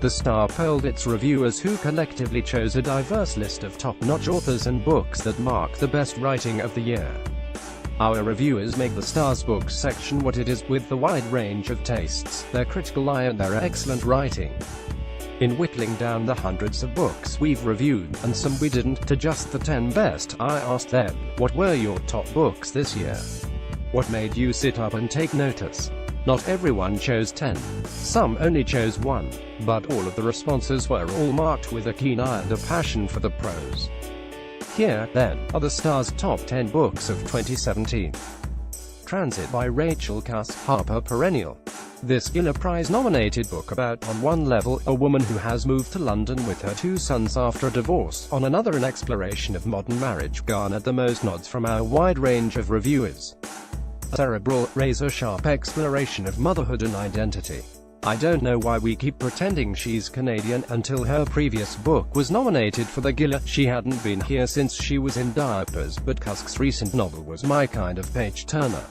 The Star polled its reviewers, who collectively chose a diverse list of top-notch authors and books that mark the best writing of the year. Our reviewers make the Star's books section what it is, with the wide range of tastes, their critical eye and their excellent writing. In whittling down the hundreds of books we've reviewed, and some we didn't, to just the 10 best, I asked them, what were your top books this year? What made you sit up and take notice? Not everyone chose 10. Some only chose 1. But all of the responses were all marked with a keen eye and a passion for the prose. Here, then, are the Star's top 10 books of 2017. Transit by Rachel Cusk, Harper Perennial. This Giller Prize-nominated book about, on one level, a woman who has moved to London with her 2 sons after a divorce, on another an exploration of modern marriage, garnered the most nods from our wide range of reviewers. A cerebral, razor-sharp exploration of motherhood and identity. I don't know why we keep pretending she's Canadian. Until her previous book was nominated for the Giller, she hadn't been here since she was in diapers, but Cusk's recent novel was my kind of page-turner.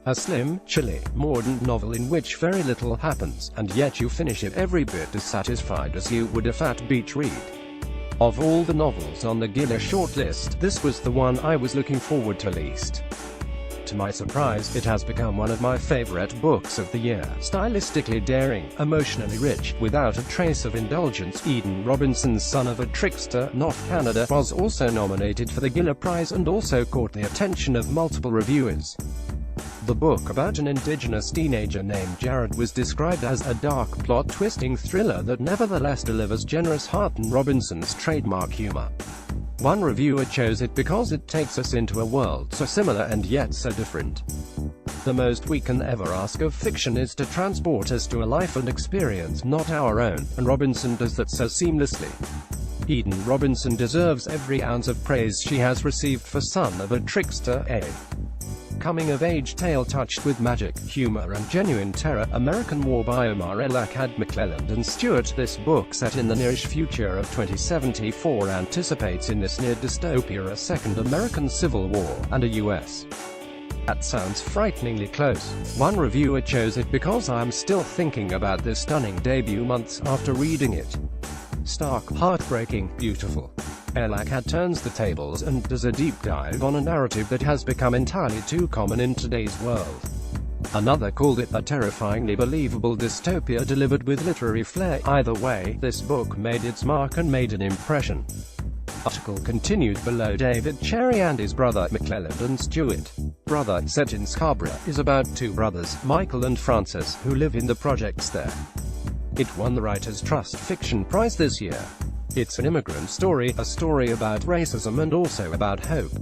A slim, chilly, mordant novel in which very little happens, and yet you finish it every bit as satisfied as you would a fat beach read. Of all the novels on the Giller shortlist, this was the one I was looking forward to least. To my surprise, it has become one of my favorite books of the year. Stylistically daring, emotionally rich, without a trace of indulgence, Eden Robinson's Son of a Trickster, North Canada, was also nominated for the Giller Prize and also caught the attention of multiple reviewers. The book about an Indigenous teenager named Jared was described as a dark, plot-twisting thriller that nevertheless delivers generous heart and Robinson's trademark humor. One reviewer chose it because it takes us into a world so similar and yet so different. The most we can ever ask of fiction is to transport us to a life and experience not our own, and Robinson does that so seamlessly. Eden Robinson deserves every ounce of praise she has received for Son of a Trickster, a coming-of-age tale touched with magic, humor and genuine terror. American War by Omar El Akkad McClelland and Stewart. This book, set in the nearish future of 2074, anticipates in this near dystopia a second American Civil War, and a U.S. That sounds frighteningly close. One reviewer chose it because I'm still thinking about this stunning debut months after reading it. Stark, heartbreaking, beautiful. El Akkad turns the tables and does a deep dive on a narrative that has become entirely too common in today's world. Another called it a terrifyingly believable dystopia delivered with literary flair. Either way, this book made its mark and made an impression. Article continued below. David Cherry and his brother, McClelland and Stewart. Brother, set in Scarborough, is about 2 brothers, Michael and Francis, who live in the projects there. It won the Writers' Trust Fiction Prize this year. It's an immigrant story, a story about racism and also about hope.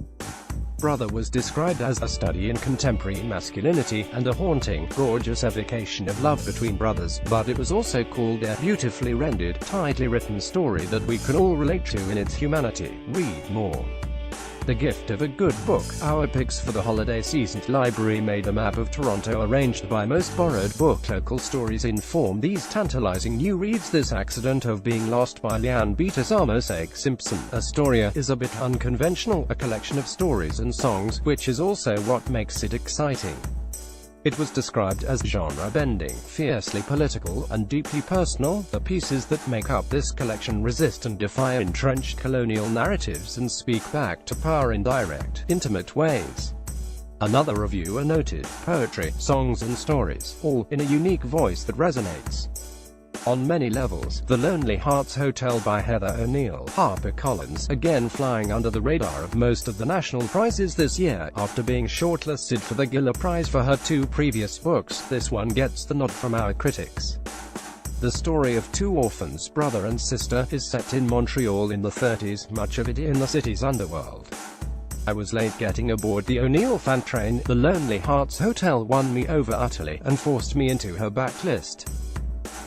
Brother was described as a study in contemporary masculinity, and a haunting, gorgeous evocation of love between brothers, but it was also called a beautifully rendered, tightly written story that we can all relate to in its humanity. Read more. The gift of a good book. Our picks for the holiday season. Library made a map of Toronto arranged by most borrowed book. Local stories inform these tantalizing new reads. This Accident of Being Lost by Leanne Beatus Amos Egg Simpson. Astoria is a bit unconventional, a collection of stories and songs, which is also what makes it exciting. It was described as genre-bending, fiercely political, and deeply personal. The pieces that make up this collection resist and defy entrenched colonial narratives and speak back to power in direct, intimate ways. Another reviewer noted, poetry, songs and stories, all in a unique voice that resonates on many levels. The Lonely Hearts Hotel by Heather O'Neill. HarperCollins, again flying under the radar of most of the national prizes this year, after being shortlisted for the Giller Prize for her 2 previous books, this one gets the nod from our critics. The story of 2 orphans, brother and sister, is set in Montreal in the 30s, much of it in the city's underworld. I was late getting aboard the O'Neill fan train. The Lonely Hearts Hotel won me over utterly, and forced me into her backlist.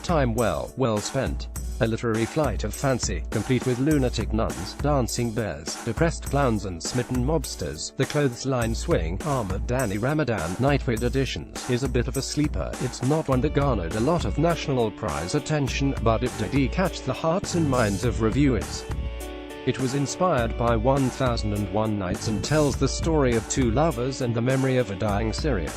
Time well spent. A literary flight of fancy, complete with lunatic nuns, dancing bears, depressed clowns and smitten mobsters. The clothesline swing, armored Danny Ramadan, Nightwid editions, is a bit of a sleeper. It's not one that garnered a lot of national prize attention, but it did catch the hearts and minds of reviewers. It was inspired by 1001 Nights and tells the story of 2 lovers and the memory of a dying Syria.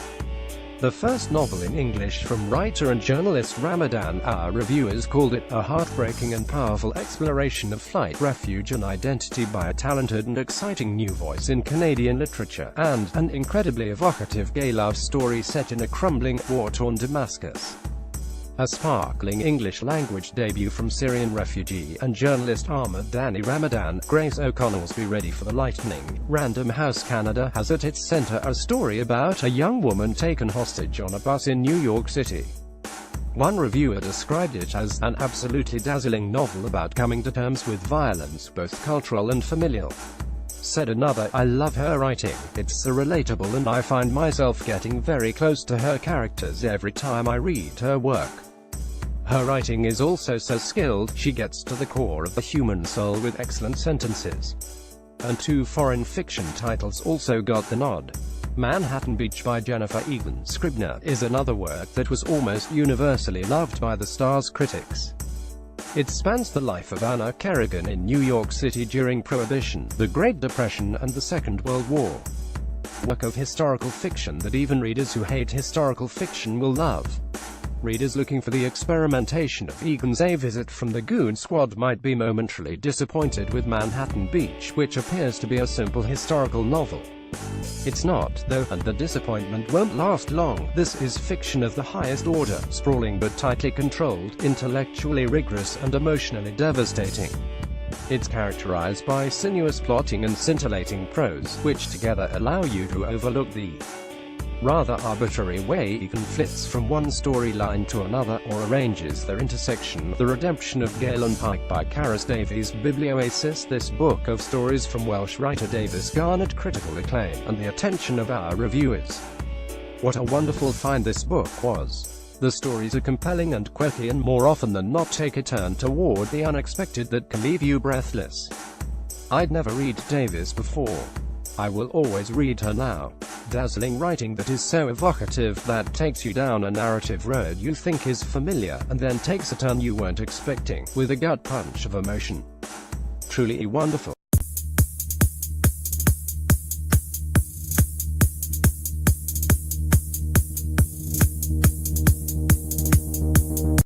The first novel in English from writer and journalist Ramadan, our reviewers called it a heartbreaking and powerful exploration of flight, refuge and identity by a talented and exciting new voice in Canadian literature, and an incredibly evocative gay love story set in a crumbling, war-torn Damascus. A sparkling English-language debut from Syrian refugee and journalist Ahmed Dani Ramadan, Grace O'Connell's Be Ready for the Lightning. Random House Canada has at its center a story about a young woman taken hostage on a bus in New York City. One reviewer described it as an absolutely dazzling novel about coming to terms with violence, both cultural and familial. Said another, I love her writing, it's so relatable and I find myself getting very close to her characters every time I read her work. Her writing is also so skilled, she gets to the core of the human soul with excellent sentences. And 2 foreign fiction titles also got the nod. Manhattan Beach by Jennifer Egan Scribner is another work that was almost universally loved by the Star's critics. It spans the life of Anna Kerrigan in New York City during Prohibition, the Great Depression and the Second World War. A work of historical fiction that even readers who hate historical fiction will love. Readers looking for the experimentation of Egan's A Visit from the Goon Squad might be momentarily disappointed with Manhattan Beach, which appears to be a simple historical novel. It's not, though, and the disappointment won't last long. This is fiction of the highest order, sprawling but tightly controlled, intellectually rigorous and emotionally devastating. It's characterized by sinuous plotting and scintillating prose, which together allow you to overlook the rather arbitrary way Egan flits from one storyline to another, or arranges their intersection. The Redemption of Galen Pike by Karis Davies Biblioasis. This book of stories from Welsh writer Davies garnered critical acclaim, and the attention of our reviewers. What a wonderful find this book was. The stories are compelling and quirky and more often than not take a turn toward the unexpected that can leave you breathless. I'd never read Davies before. I will always read her now. Dazzling writing that is so evocative that takes you down a narrative road you think is familiar, and then takes a turn you weren't expecting, with a gut punch of emotion. Truly wonderful.